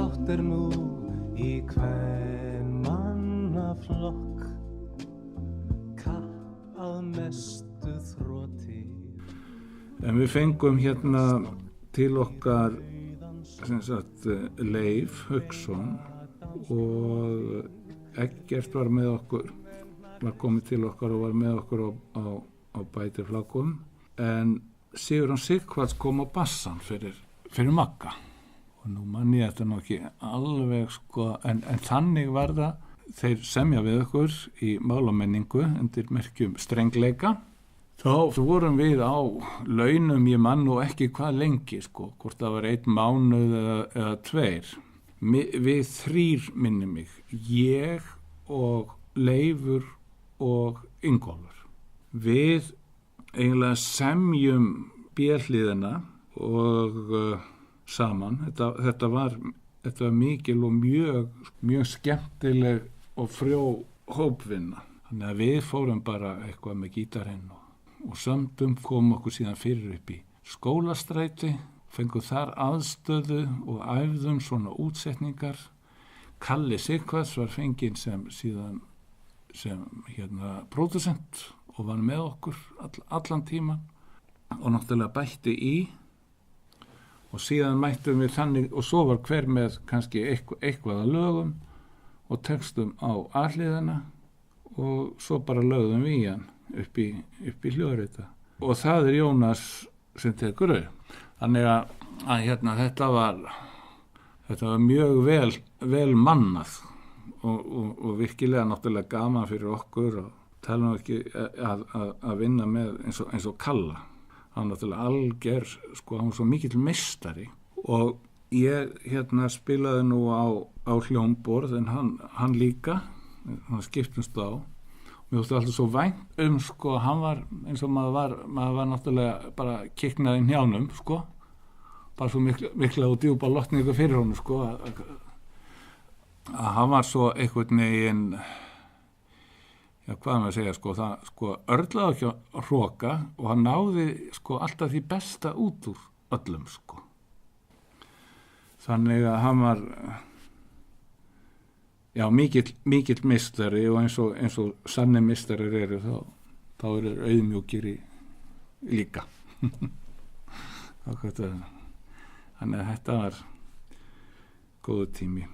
sátt nú í kvennmannaflokk, kapp að mestu þroti. En við fengum hérna til okkar sem sagt Leif Hauksson og Eggert var með okkur, var komið til okkar og var með okkur á bætiflákum, en Sigurjón Sighvats kom á bassan fyrir Magga. Og nú man ég þetta nú ekki alveg sko, en þannig var það, þeir semja við okkur í mál og menningu undir merkjum strengleika. Þá vorum við á launum, ég man nú ekki hvað lengi sko, hvort það var 1 mánuð eða 2. Við 3 minni mig, ég og Leifur og Ingólfur. Við eiginlega semjum B-hliðina og saman. Þetta var mikil og mjög skemmtileg og frjó hópvinna. Þannig að við fórum bara eitthvað með gítarinn og sömdum, kom okkur síðan fyrir upp í Skólastræti, fengum þar aðstöðu og æfðum svona útsetningar. Kalli Sighvats var fenginn sem pródusent og var með okkur allan tíman og náttúrulega bætti í, og síðan mættum við þannig, og svo var hver með kannski eitthvað að lögum og textum á A-hliðina og svo bara lögðum við í hann upp í hljóðrita, og það Jónas sem tekur upp. Þannig að hérna þetta var mjög vel mannað og virkilega náttúrulega gaman fyrir okkur, og tala nú ekki að vinna með eins og Kalla. Hann náttúrulega alger, sko, hann var svo mikill meistari, og ég spilaði nú á hljómborð, en hann líka, hann skiptumst á. Mér fannst alltaf svo vænt sko, hann var eins og maður var náttúrulega bara kiknað í hnjánum, sko, bara svo mikla og djúpa lotningu fyrir honum, sko, að hann var svo einhvern veginn, já, hvað maður segja, sko, það, sko, örlaði ekki að hróka, og hann náði, sko, alltaf því besta út úr öllum, sko. Þannig að hann var, já, mikill meistari, og eins og sanni meistarar eru, þá eru auðmjúkir líka. Þannig að þetta var góður tími.